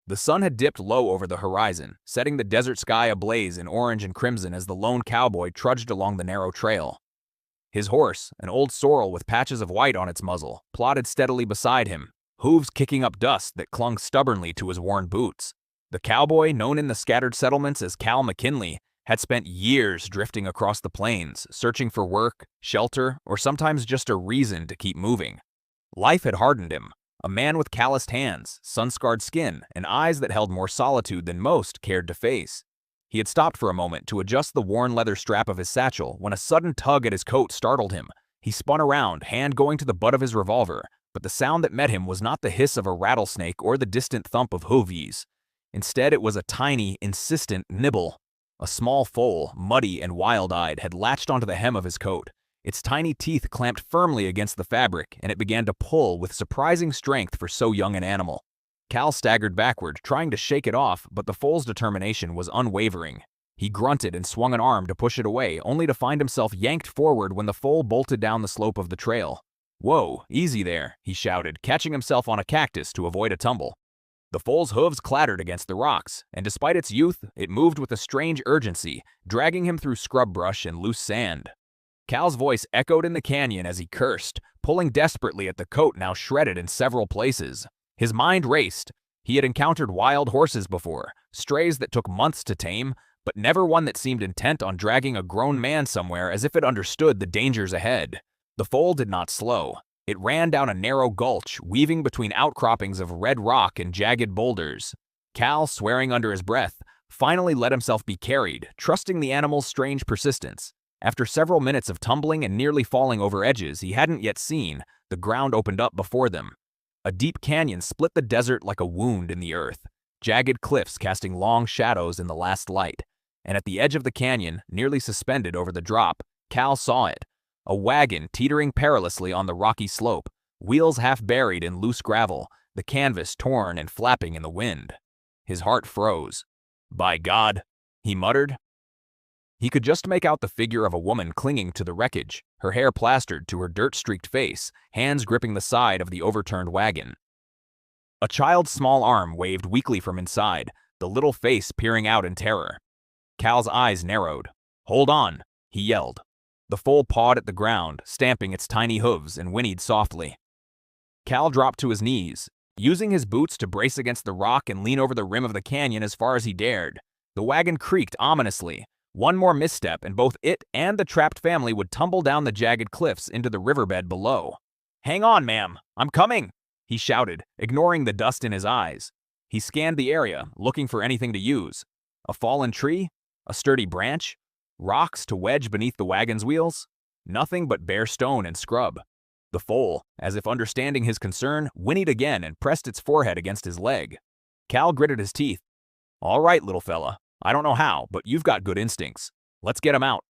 The sun had dipped low over the horizon, setting the desert sky ablaze in orange and crimson as the lone cowboy trudged along the narrow trail. His horse, an old sorrel with patches of white on its muzzle, plodded steadily beside him, hooves kicking up dust that clung stubbornly to his worn boots. The cowboy, known in the scattered settlements as Cal McKinley, had spent years drifting across the plains, searching for work, shelter, or sometimes just a reason to keep moving. Life had hardened him, a man with calloused hands, sun-scarred skin, and eyes that held more solitude than most cared to face. He had stopped for a moment to adjust the worn leather strap of his satchel when a sudden tug at his coat startled him. He spun around, hand going to the butt of his revolver, but the sound that met him was not the hiss of a rattlesnake or the distant thump of hooves. Instead, it was a tiny, insistent nibble. A small foal, muddy and wild-eyed, had latched onto the hem of his coat. Its tiny teeth clamped firmly against the fabric, and it began to pull with surprising strength for so young an animal. Cal staggered backward, trying to shake it off, but the foal's determination was unwavering. He grunted and swung an arm to push it away, only to find himself yanked forward when the foal bolted down the slope of the trail. "Whoa, easy there," he shouted, catching himself on a cactus to avoid a tumble. The foal's hooves clattered against the rocks, and despite its youth, it moved with a strange urgency, dragging him through scrub brush and loose sand. Cal's voice echoed in the canyon as he cursed, pulling desperately at the coat now shredded in several places. His mind raced. He had encountered wild horses before, strays that took months to tame, but never one that seemed intent on dragging a grown man somewhere as if it understood the dangers ahead. The foal did not slow. It ran down a narrow gulch, weaving between outcroppings of red rock and jagged boulders. Cal, swearing under his breath, finally let himself be carried, trusting the animal's strange persistence. After several minutes of tumbling and nearly falling over edges he hadn't yet seen, the ground opened up before them. A deep canyon split the desert like a wound in the earth, jagged cliffs casting long shadows in the last light. And at the edge of the canyon, nearly suspended over the drop, Cal saw it. A wagon teetering perilously on the rocky slope, wheels half buried in loose gravel, the canvas torn and flapping in the wind. His heart froze. "By God," he muttered. He could just make out the figure of a woman clinging to the wreckage, her hair plastered to her dirt-streaked face, hands gripping the side of the overturned wagon. A child's small arm waved weakly from inside, the little face peering out in terror. Cal's eyes narrowed. "Hold on," he yelled. The foal pawed at the ground, stamping its tiny hooves, and whinnied softly. Cal dropped to his knees, using his boots to brace against the rock and lean over the rim of the canyon as far as he dared. The wagon creaked ominously. One more misstep, and both it and the trapped family would tumble down the jagged cliffs into the riverbed below. "Hang on, ma'am! I'm coming!" he shouted, ignoring the dust in his eyes. He scanned the area, looking for anything to use. A fallen tree? A sturdy branch? Rocks to wedge beneath the wagon's wheels? Nothing but bare stone and scrub. The foal, as if understanding his concern, whinnied again and pressed its forehead against his leg. Cal gritted his teeth. "All right, little fella. I don't know how, but you've got good instincts. Let's get him out."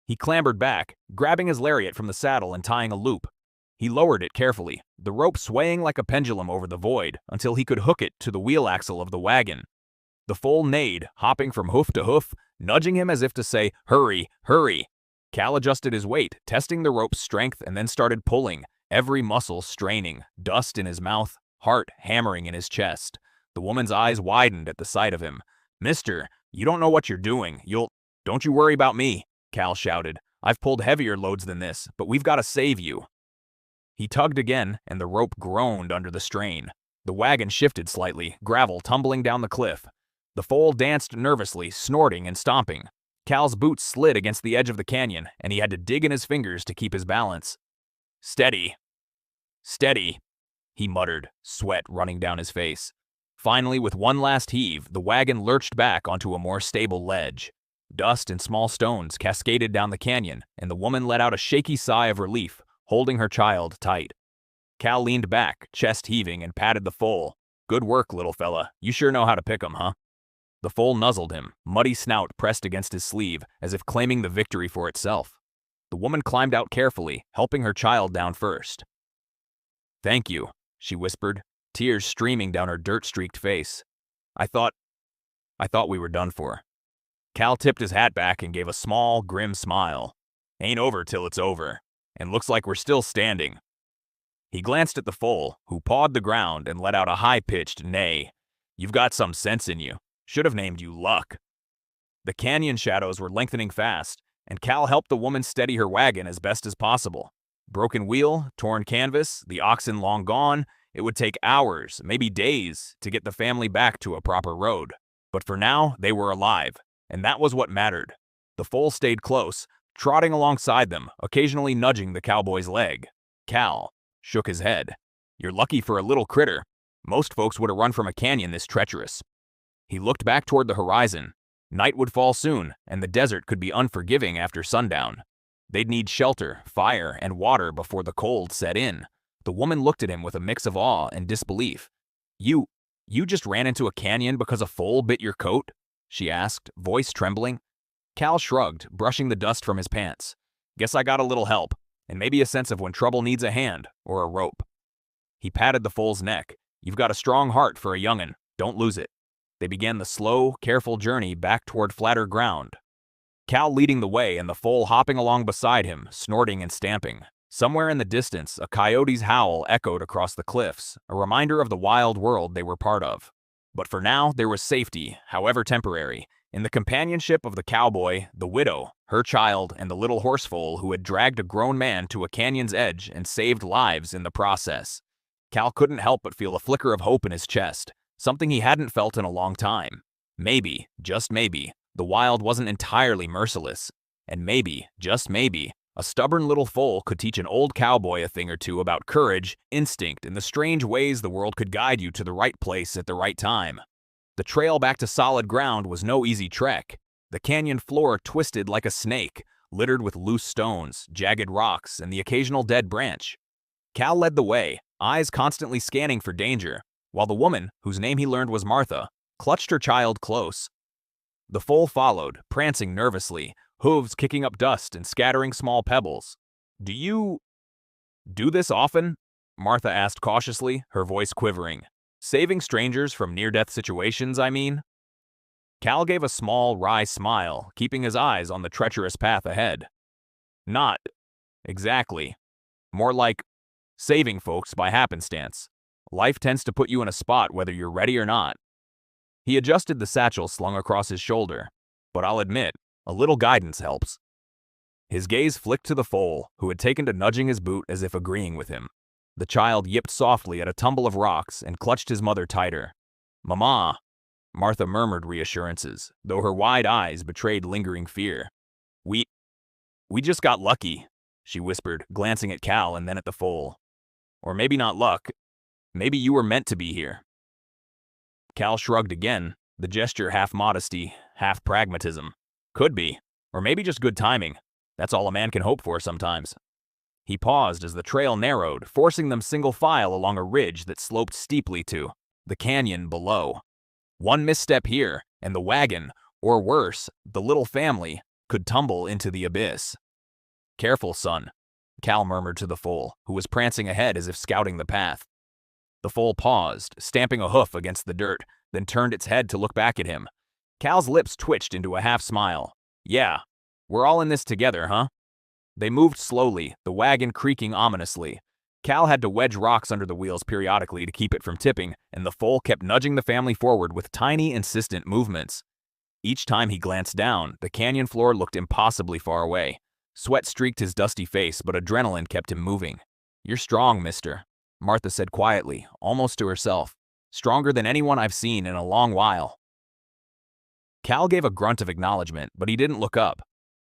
He clambered back, grabbing his lariat from the saddle and tying a loop. He lowered it carefully, the rope swaying like a pendulum over the void, until he could hook it to the wheel axle of the wagon. The foal neighed, hopping from hoof to hoof, nudging him as if to say, "Hurry, hurry." Cal adjusted his weight, testing the rope's strength, and then started pulling, every muscle straining, dust in his mouth, heart hammering in his chest. The woman's eyes widened at the sight of him. "Mister, you don't know what you're doing. Don't you worry about me," Cal shouted. "I've pulled heavier loads than this, but we've got to save you." He tugged again, and the rope groaned under the strain. The wagon shifted slightly, gravel tumbling down the cliff. The foal danced nervously, snorting and stomping. Cal's boots slid against the edge of the canyon, and he had to dig in his fingers to keep his balance. "Steady. Steady," he muttered, sweat running down his face. Finally, with one last heave, the wagon lurched back onto a more stable ledge. Dust and small stones cascaded down the canyon, and the woman let out a shaky sigh of relief, holding her child tight. Cal leaned back, chest heaving, and patted the foal. "Good work, little fella. You sure know how to pick 'em, huh?" The foal nuzzled him, muddy snout pressed against his sleeve, as if claiming the victory for itself. The woman climbed out carefully, helping her child down first. "Thank you," she whispered, tears streaming down her dirt-streaked face. I thought we were done for." Cal tipped his hat back and gave a small, grim smile. "Ain't over till it's over, and looks like we're still standing." He glanced at the foal, who pawed the ground and let out a high-pitched neigh. You've got some sense in you. Should have named you Luck." The canyon shadows were lengthening fast, and Cal helped the woman steady her wagon as best as possible. Broken wheel, torn canvas, the oxen long gone, it would take hours, maybe days, to get the family back to a proper road. But for now, they were alive, and that was what mattered. The foal stayed close, trotting alongside them, occasionally nudging the cowboy's leg. Cal shook his head. "You're lucky for a little critter. Most folks would have run from a canyon this treacherous." He looked back toward the horizon. Night would fall soon, and the desert could be unforgiving after sundown. They'd need shelter, fire, and water before the cold set in. The woman looked at him with a mix of awe and disbelief. You just ran into a canyon because a foal bit your coat?" she asked, voice trembling. Cal shrugged, brushing the dust from his pants. "Guess I got a little help, and maybe a sense of when trouble needs a hand or a rope." He patted the foal's neck. "You've got a strong heart for a young'un. Don't lose it." They began the slow, careful journey back toward flatter ground. Cal leading the way and the foal hopping along beside him, snorting and stamping. Somewhere in the distance, a coyote's howl echoed across the cliffs, a reminder of the wild world they were part of. But for now, there was safety, however temporary, in the companionship of the cowboy, the widow, her child, and the little horse foal who had dragged a grown man to a canyon's edge and saved lives in the process. Cal couldn't help but feel a flicker of hope in his chest, something he hadn't felt in a long time. Maybe, just maybe, the wild wasn't entirely merciless. And maybe, just maybe, a stubborn little foal could teach an old cowboy a thing or two about courage, instinct, and the strange ways the world could guide you to the right place at the right time. The trail back to solid ground was no easy trek. The canyon floor twisted like a snake, littered with loose stones, jagged rocks, and the occasional dead branch. Cal led the way, eyes constantly scanning for danger, while the woman, whose name he learned was Martha, clutched her child close. The foal followed, prancing nervously, hooves kicking up dust and scattering small pebbles. "Do you do this often?" Martha asked cautiously, her voice quivering. "Saving strangers from near-death situations, I mean?" Cal gave a small, wry smile, keeping his eyes on the treacherous path ahead. "Not exactly. More like saving folks by happenstance. Life tends to put you in a spot whether you're ready or not." He adjusted the satchel slung across his shoulder. "But I'll admit, a little guidance helps." His gaze flicked to the foal, who had taken to nudging his boot as if agreeing with him. The child yipped softly at a tumble of rocks and clutched his mother tighter. "Mama," Martha murmured reassurances, though her wide eyes betrayed lingering fear. We just got lucky," she whispered, glancing at Cal and then at the foal. "Or maybe not luck. Maybe you were meant to be here." Cal shrugged again, the gesture half modesty, half pragmatism. "Could be. Or maybe just good timing. That's all a man can hope for sometimes." He paused as the trail narrowed, forcing them single file along a ridge that sloped steeply to the canyon below. One misstep here, and the wagon, or worse, the little family, could tumble into the abyss. "Careful, son," Cal murmured to the foal, who was prancing ahead as if scouting the path. The foal paused, stamping a hoof against the dirt, then turned its head to look back at him. Cal's lips twitched into a half-smile. "Yeah, we're all in this together, huh?" They moved slowly, the wagon creaking ominously. Cal had to wedge rocks under the wheels periodically to keep it from tipping, and the foal kept nudging the family forward with tiny, insistent movements. Each time he glanced down, the canyon floor looked impossibly far away. Sweat streaked his dusty face, but adrenaline kept him moving. "You're strong, mister," Martha said quietly, almost to herself. "Stronger than anyone I've seen in a long while." Cal gave a grunt of acknowledgement, but he didn't look up.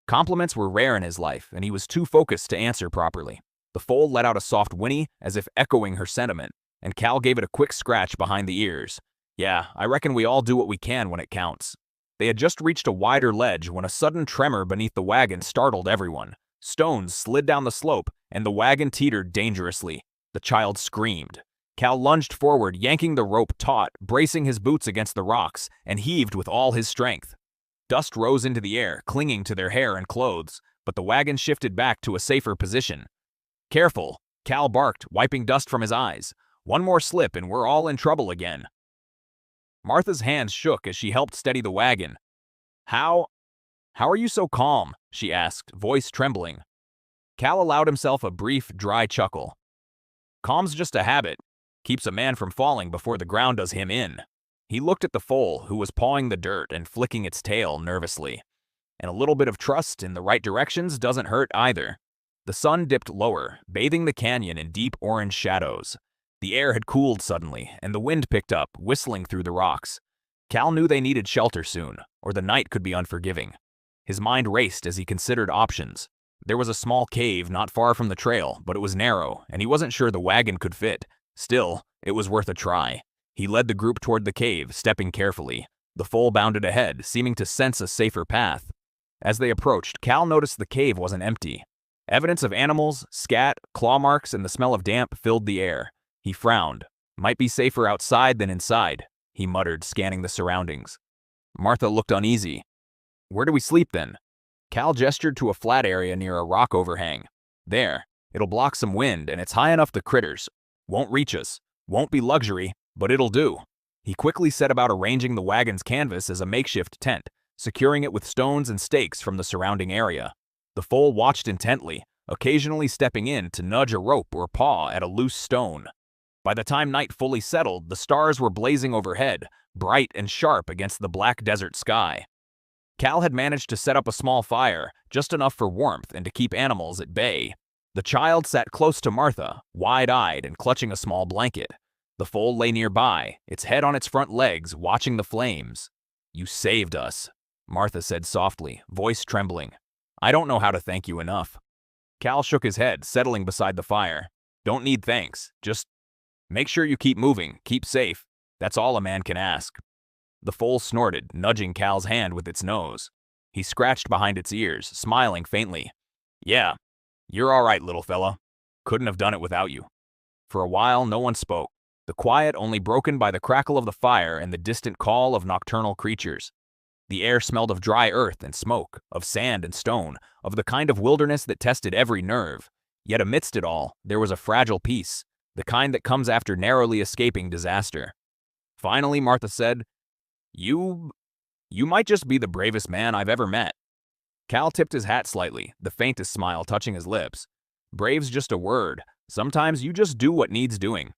Compliments were rare in his life, and he was too focused to answer properly. The foal let out a soft whinny, as if echoing her sentiment, and Cal gave it a quick scratch behind the ears. "Yeah, I reckon we all do what we can when it counts." They had just reached a wider ledge when a sudden tremor beneath the wagon startled everyone. Stones slid down the slope, and the wagon teetered dangerously. The child screamed. Cal lunged forward, yanking the rope taut, bracing his boots against the rocks, and heaved with all his strength. Dust rose into the air, clinging to their hair and clothes, but the wagon shifted back to a safer position. "Careful," Cal barked, wiping dust from his eyes. "One more slip and we're all in trouble again." Martha's hands shook as she helped steady the wagon. How are you so calm?" she asked, voice trembling. Cal allowed himself a brief, dry chuckle. "Calm's just a habit. Keeps a man from falling before the ground does him in." He looked at the foal, who was pawing the dirt and flicking its tail nervously. And a little bit of trust in the right directions doesn't hurt either. The sun dipped lower, bathing the canyon in deep orange shadows. The air had cooled suddenly, and the wind picked up, whistling through the rocks. Cal knew they needed shelter soon, or the night could be unforgiving. His mind raced as he considered options. There was a small cave not far from the trail, but it was narrow, and he wasn't sure the wagon could fit. Still, it was worth a try. He led the group toward the cave, stepping carefully. The foal bounded ahead, seeming to sense a safer path. As they approached, Cal noticed the cave wasn't empty. Evidence of animals, scat, claw marks, and the smell of damp filled the air. He frowned. Might be safer outside than inside, he muttered, scanning the surroundings. Martha looked uneasy. Where do we sleep then? Cal gestured to a flat area near a rock overhang. There. It'll block some wind, and it's high enough the critters won't reach us. Won't be luxury, but it'll do. He quickly set about arranging the wagon's canvas as a makeshift tent, securing it with stones and stakes from the surrounding area. The foal watched intently, occasionally stepping in to nudge a rope or paw at a loose stone. By the time night fully settled, the stars were blazing overhead, bright and sharp against the black desert sky. Cal had managed to set up a small fire, just enough for warmth and to keep animals at bay. The child sat close to Martha, wide-eyed and clutching a small blanket. The foal lay nearby, its head on its front legs, watching the flames. You saved us, Martha said softly, voice trembling. I don't know how to thank you enough. Cal shook his head, settling beside the fire. Don't need thanks, just make sure you keep moving, keep safe. That's all a man can ask. The foal snorted, nudging Cal's hand with its nose. He scratched behind its ears, smiling faintly. Yeah, you're all right, little fella. Couldn't have done it without you. For a while, no one spoke, the quiet only broken by the crackle of the fire and the distant call of nocturnal creatures. The air smelled of dry earth and smoke, of sand and stone, of the kind of wilderness that tested every nerve. Yet amidst it all, there was a fragile peace, the kind that comes after narrowly escaping disaster. Finally, Martha said, You might just be the bravest man I've ever met. Cal tipped his hat slightly, the faintest smile touching his lips. Brave's just a word. Sometimes you just do what needs doing.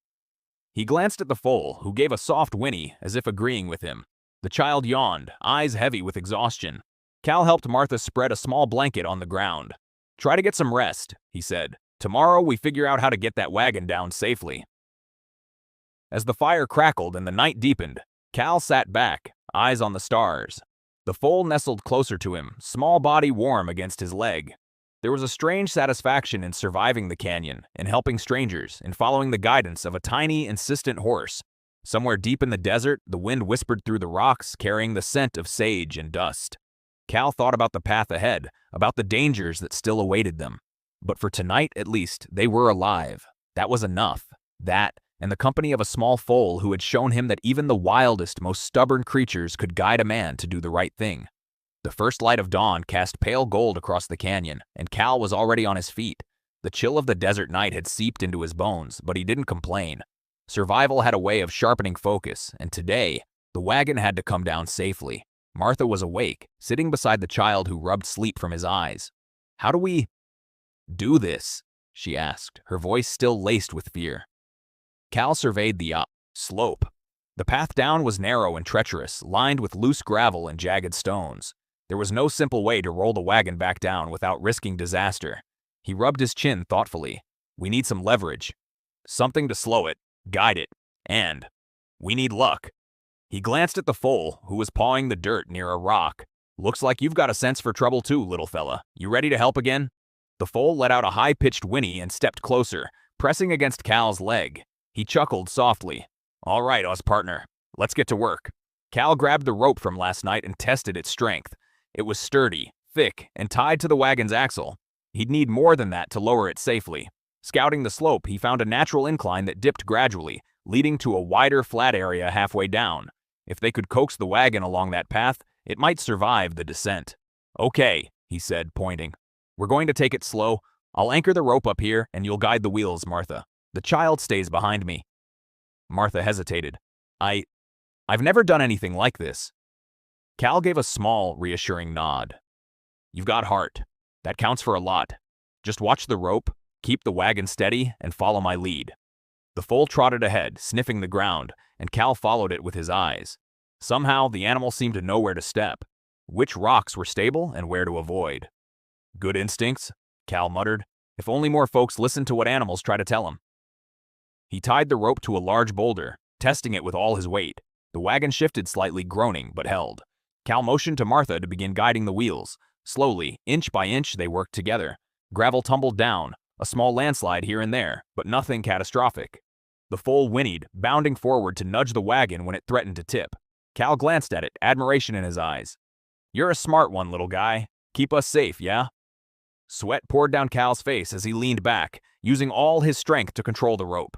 He glanced at the foal, who gave a soft whinny, as if agreeing with him. The child yawned, eyes heavy with exhaustion. Cal helped Martha spread a small blanket on the ground. Try to get some rest, he said. Tomorrow we figure out how to get that wagon down safely. As the fire crackled and the night deepened, Cal sat back, eyes on the stars. The foal nestled closer to him, small body warm against his leg. There was a strange satisfaction in surviving the canyon, in helping strangers, in following the guidance of a tiny, insistent horse. Somewhere deep in the desert, the wind whispered through the rocks, carrying the scent of sage and dust. Cal thought about the path ahead, about the dangers that still awaited them. But for tonight, at least, they were alive. That was enough. That, and the company of a small foal who had shown him that even the wildest, most stubborn creatures could guide a man to do the right thing. The first light of dawn cast pale gold across the canyon, and Cal was already on his feet. The chill of the desert night had seeped into his bones, but he didn't complain. Survival had a way of sharpening focus, and today, the wagon had to come down safely. Martha was awake, sitting beside the child who rubbed sleep from his eyes. How do we do this? She asked, her voice still laced with fear. Cal surveyed the slope. The path down was narrow and treacherous, lined with loose gravel and jagged stones. There was no simple way to roll the wagon back down without risking disaster. He rubbed his chin thoughtfully. We need some leverage. Something to slow it, guide it, and we need luck. He glanced at the foal, who was pawing the dirt near a rock. Looks like you've got a sense for trouble too, little fella. You ready to help again? The foal let out a high-pitched whinny and stepped closer, pressing against Cal's leg. He chuckled softly. All right, us partner. Let's get to work. Cal grabbed the rope from last night and tested its strength. It was sturdy, thick, and tied to the wagon's axle. He'd need more than that to lower it safely. Scouting the slope, he found a natural incline that dipped gradually, leading to a wider, flat area halfway down. If they could coax the wagon along that path, it might survive the descent. Okay, he said, pointing. We're going to take it slow. I'll anchor the rope up here, and you'll guide the wheels, Martha. The child stays behind me. Martha hesitated. I've never done anything like this. Cal gave a small, reassuring nod. You've got heart. That counts for a lot. Just watch the rope, keep the wagon steady, and follow my lead. The foal trotted ahead, sniffing the ground, and Cal followed it with his eyes. Somehow, the animal seemed to know where to step, which rocks were stable and where to avoid. "Good instincts," Cal muttered. "If only more folks listened to what animals try to tell them." He tied the rope to a large boulder, testing it with all his weight. The wagon shifted slightly, groaning, but held. Cal motioned to Martha to begin guiding the wheels. Slowly, inch by inch, they worked together. Gravel tumbled down, a small landslide here and there, but nothing catastrophic. The foal whinnied, bounding forward to nudge the wagon when it threatened to tip. Cal glanced at it, admiration in his eyes. "You're a smart one, little guy. Keep us safe, yeah?" Sweat poured down Cal's face as he leaned back, using all his strength to control the rope.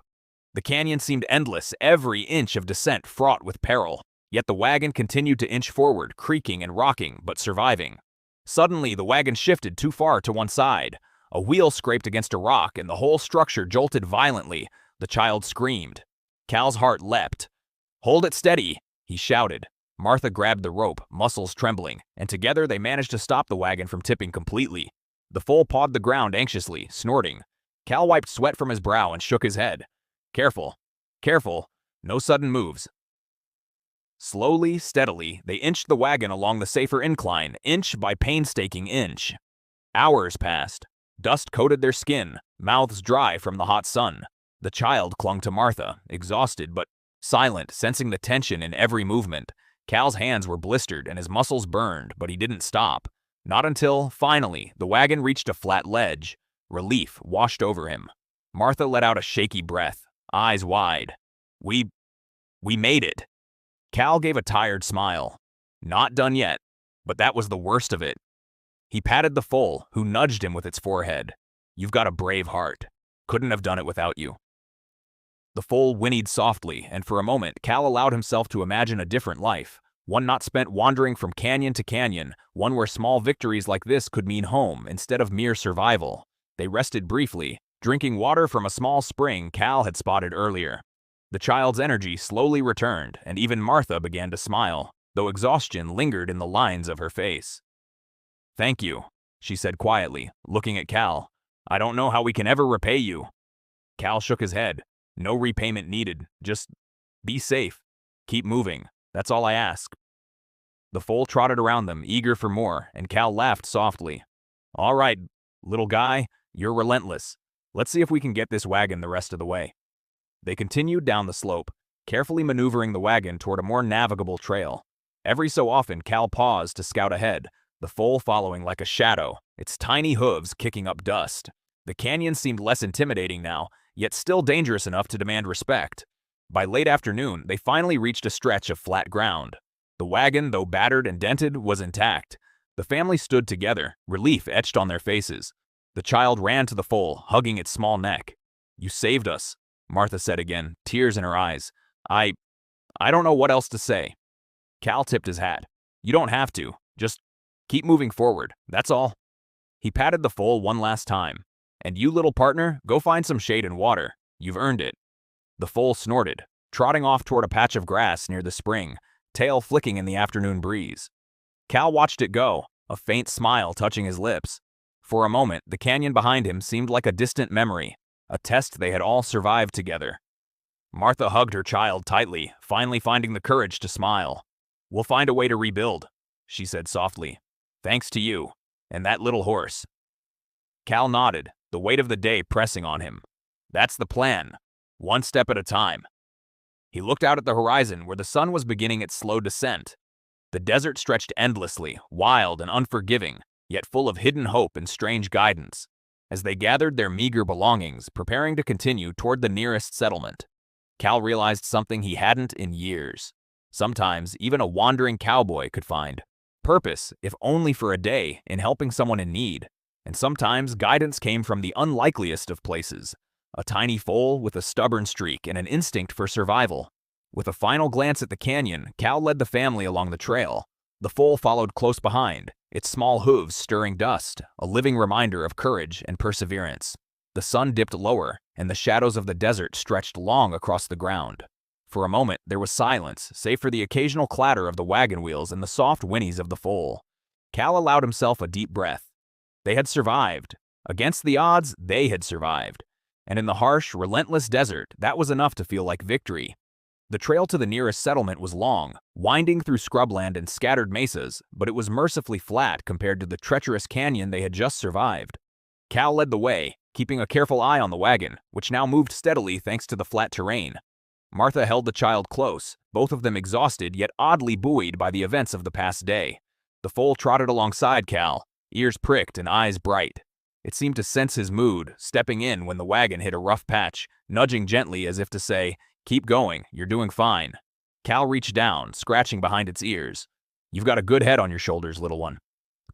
The canyon seemed endless, every inch of descent fraught with peril. Yet the wagon continued to inch forward, creaking and rocking, but surviving. Suddenly, the wagon shifted too far to one side. A wheel scraped against a rock, and the whole structure jolted violently. The child screamed. Cal's heart leapt. "Hold it steady," he shouted. Martha grabbed the rope, muscles trembling, and together they managed to stop the wagon from tipping completely. The foal pawed the ground anxiously, snorting. Cal wiped sweat from his brow and shook his head. "Careful, careful, no sudden moves." Slowly, steadily, they inched the wagon along the safer incline, inch by painstaking inch. Hours passed. Dust coated their skin, mouths dry from the hot sun. The child clung to Martha, exhausted but silent, sensing the tension in every movement. Cal's hands were blistered and his muscles burned, but he didn't stop. Not until, finally, the wagon reached a flat ledge. Relief washed over him. Martha let out a shaky breath, eyes wide. We made it." Cal gave a tired smile. Not done yet, but that was the worst of it. He patted the foal, who nudged him with its forehead. "You've got a brave heart. Couldn't have done it without you." The foal whinnied softly, and for a moment Cal allowed himself to imagine a different life, one not spent wandering from canyon to canyon, one where small victories like this could mean home instead of mere survival. They rested briefly, drinking water from a small spring Cal had spotted earlier. The child's energy slowly returned, and even Martha began to smile, though exhaustion lingered in the lines of her face. "Thank you," she said quietly, looking at Cal. "I don't know how we can ever repay you." Cal shook his head. "No repayment needed. Just be safe. Keep moving. That's all I ask." The foal trotted around them, eager for more, and Cal laughed softly. "All right, little guy, you're relentless. Let's see if we can get this wagon the rest of the way." They continued down the slope, carefully maneuvering the wagon toward a more navigable trail. Every so often, Cal paused to scout ahead, the foal following like a shadow, its tiny hooves kicking up dust. The canyon seemed less intimidating now, yet still dangerous enough to demand respect. By late afternoon, they finally reached a stretch of flat ground. The wagon, though battered and dented, was intact. The family stood together, relief etched on their faces. The child ran to the foal, hugging its small neck. "You saved us," Martha said again, tears in her eyes. I don't know what else to say." Cal tipped his hat. "You don't have to. Just keep moving forward, that's all." He patted the foal one last time. "And you, little partner, go find some shade and water. You've earned it." The foal snorted, trotting off toward a patch of grass near the spring, tail flicking in the afternoon breeze. Cal watched it go, a faint smile touching his lips. For a moment, the canyon behind him seemed like a distant memory, a test they had all survived together. Martha hugged her child tightly, finally finding the courage to smile. "We'll find a way to rebuild," she said softly. "Thanks to you, and that little horse." Cal nodded, the weight of the day pressing on him. "That's the plan, one step at a time." He looked out at the horizon where the sun was beginning its slow descent. The desert stretched endlessly, wild and unforgiving, yet full of hidden hope and strange guidance. As they gathered their meager belongings, preparing to continue toward the nearest settlement, Cal realized something he hadn't in years. Sometimes, even a wandering cowboy could find purpose, if only for a day, in helping someone in need. And sometimes guidance came from the unlikeliest of places. A tiny foal with a stubborn streak and an instinct for survival. With a final glance at the canyon, Cal led the family along the trail. The foal followed close behind, its small hooves stirring dust, a living reminder of courage and perseverance. The sun dipped lower, and the shadows of the desert stretched long across the ground. For a moment, there was silence, save for the occasional clatter of the wagon wheels and the soft whinnies of the foal. Cal allowed himself a deep breath. They had survived. Against the odds, they had survived. And in the harsh, relentless desert, that was enough to feel like victory. The trail to the nearest settlement was long, winding through scrubland and scattered mesas, but it was mercifully flat compared to the treacherous canyon they had just survived. Cal led the way, keeping a careful eye on the wagon, which now moved steadily thanks to the flat terrain. Martha held the child close, both of them exhausted yet oddly buoyed by the events of the past day. The foal trotted alongside Cal, ears pricked and eyes bright. It seemed to sense his mood, stepping in when the wagon hit a rough patch, nudging gently as if to say, "Keep going, you're doing fine." Cal reached down, scratching behind its ears. "You've got a good head on your shoulders, little one.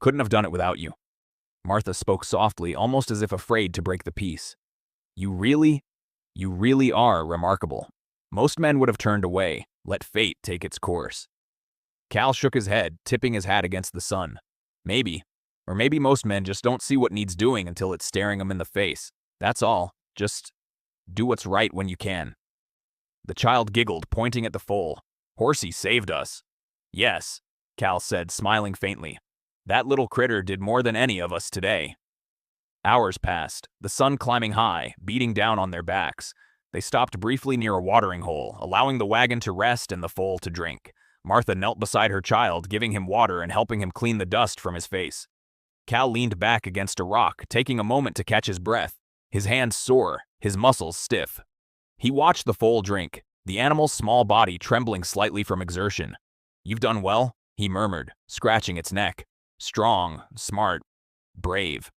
Couldn't have done it without you." Martha spoke softly, almost as if afraid to break the peace. You really are remarkable. Most men would have turned away, let fate take its course." Cal shook his head, tipping his hat against the sun. Maybe most men just don't see what needs doing until it's staring them in the face. That's all. Just do what's right when you can. The child giggled, pointing at the foal. "Horsey saved us." "Yes," Cal said, smiling faintly. "That little critter did more than any of us today." Hours passed, the sun climbing high, beating down on their backs. They stopped briefly near a watering hole, allowing the wagon to rest and the foal to drink. Martha knelt beside her child, giving him water and helping him clean the dust from his face. Cal leaned back against a rock, taking a moment to catch his breath, his hands sore, his muscles stiff. He watched the foal drink, the animal's small body trembling slightly from exertion. "You've done well," he murmured, scratching its neck. "Strong, smart, brave."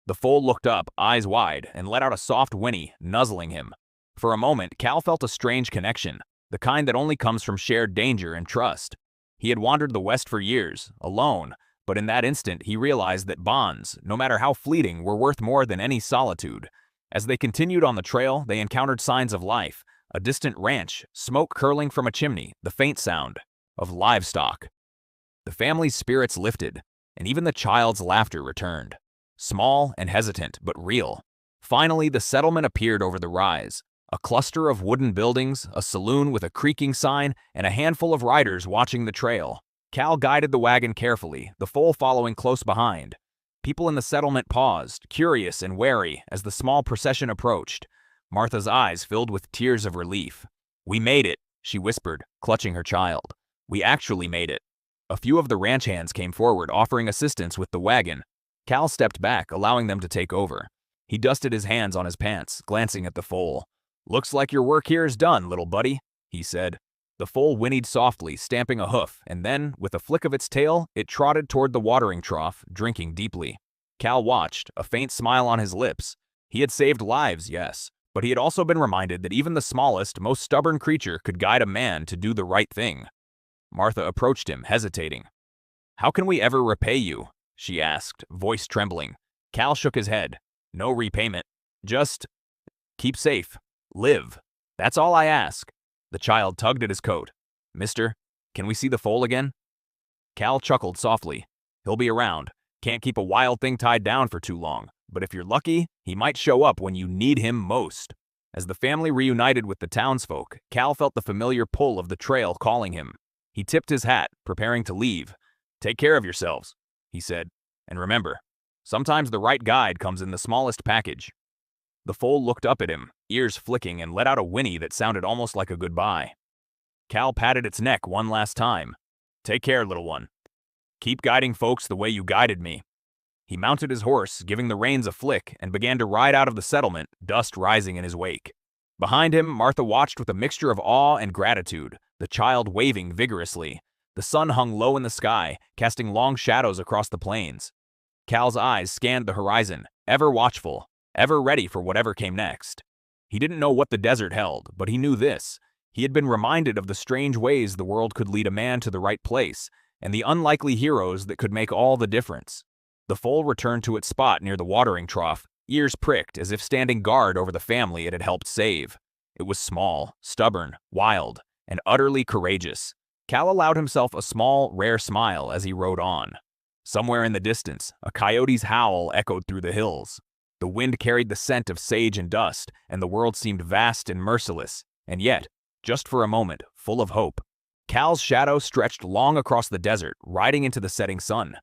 The foal looked up, eyes wide, and let out a soft whinny, nuzzling him. For a moment, Cal felt a strange connection, the kind that only comes from shared danger and trust. He had wandered the West for years, alone, but in that instant he realized that bonds, no matter how fleeting, were worth more than any solitude. As they continued on the trail, they encountered signs of life, a distant ranch, smoke curling from a chimney, the faint sound of livestock. The family's spirits lifted, and even the child's laughter returned. Small and hesitant, but real. Finally, the settlement appeared over the rise. A cluster of wooden buildings, a saloon with a creaking sign, and a handful of riders watching the trail. Cal guided the wagon carefully, the foal following close behind. People in the settlement paused, curious and wary, as the small procession approached. Martha's eyes filled with tears of relief. "We made it," she whispered, clutching her child. "We actually made it." A few of the ranch hands came forward, offering assistance with the wagon. Cal stepped back, allowing them to take over. He dusted his hands on his pants, glancing at the foal. "Looks like your work here is done, little buddy," he said. The foal whinnied softly, stamping a hoof, and then, with a flick of its tail, it trotted toward the watering trough, drinking deeply. Cal watched, a faint smile on his lips. He had saved lives, yes, but he had also been reminded that even the smallest, most stubborn creature could guide a man to do the right thing. Martha approached him, hesitating. "How can we ever repay you?" she asked, voice trembling. Cal shook his head. "No repayment. Just keep safe. Live. That's all I ask." The child tugged at his coat. "Mister, can we see the foal again?" Cal chuckled softly. "He'll be around. Can't keep a wild thing tied down for too long, but if you're lucky, he might show up when you need him most." As the family reunited with the townsfolk, Cal felt the familiar pull of the trail calling him. He tipped his hat, preparing to leave. "Take care of yourselves," he said. "And remember, sometimes the right guide comes in the smallest package." The foal looked up at him, ears flicking, and let out a whinny that sounded almost like a goodbye. Cal patted its neck one last time. "Take care, little one. Keep guiding folks the way you guided me." He mounted his horse, giving the reins a flick, and began to ride out of the settlement, dust rising in his wake. Behind him, Martha watched with a mixture of awe and gratitude, the child waving vigorously. The sun hung low in the sky, casting long shadows across the plains. Cal's eyes scanned the horizon, ever watchful, ever ready for whatever came next. He didn't know what the desert held, but he knew this. He had been reminded of the strange ways the world could lead a man to the right place, and the unlikely heroes that could make all the difference. The foal returned to its spot near the watering trough, ears pricked as if standing guard over the family it had helped save. It was small, stubborn, wild, and utterly courageous. Cal allowed himself a small, rare smile as he rode on. Somewhere in the distance, a coyote's howl echoed through the hills. The wind carried the scent of sage and dust, and the world seemed vast and merciless, and yet, just for a moment, full of hope. Cal's shadow stretched long across the desert, riding into the setting sun.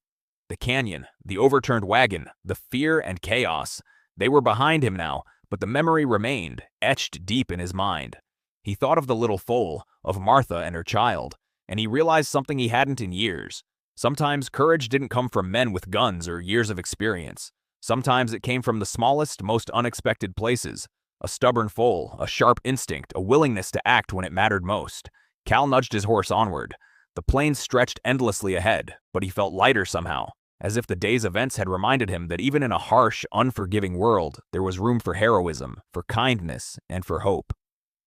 The canyon, the overturned wagon, the fear and chaos, they were behind him now, but the memory remained, etched deep in his mind. He thought of the little foal, of Martha and her child, and he realized something he hadn't in years. Sometimes courage didn't come from men with guns or years of experience. Sometimes it came from the smallest, most unexpected places. A stubborn foal, a sharp instinct, a willingness to act when it mattered most. Cal nudged his horse onward. The plains stretched endlessly ahead, but he felt lighter somehow, as if the day's events had reminded him that even in a harsh, unforgiving world, there was room for heroism, for kindness, and for hope.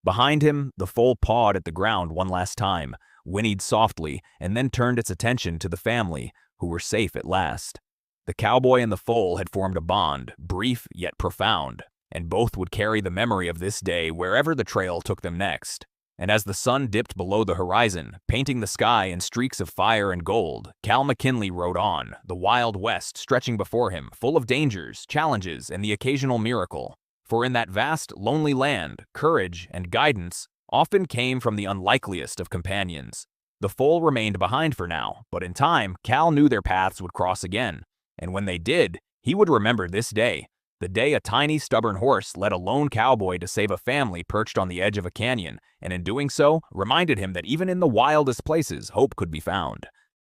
Behind him, the foal pawed at the ground one last time, whinnied softly, and then turned its attention to the family, who were safe at last. The cowboy and the foal had formed a bond, brief yet profound, and both would carry the memory of this day wherever the trail took them next. And as the sun dipped below the horizon, painting the sky in streaks of fire and gold, Cal McKinley rode on, the Wild West stretching before him, full of dangers, challenges, and the occasional miracle. For in that vast, lonely land, courage and guidance often came from the unlikeliest of companions. The foal remained behind for now, but in time, Cal knew their paths would cross again. And when they did, he would remember this day, the day a tiny, stubborn horse led a lone cowboy to save a family perched on the edge of a canyon, and in doing so, reminded him that even in the wildest places, hope could be found.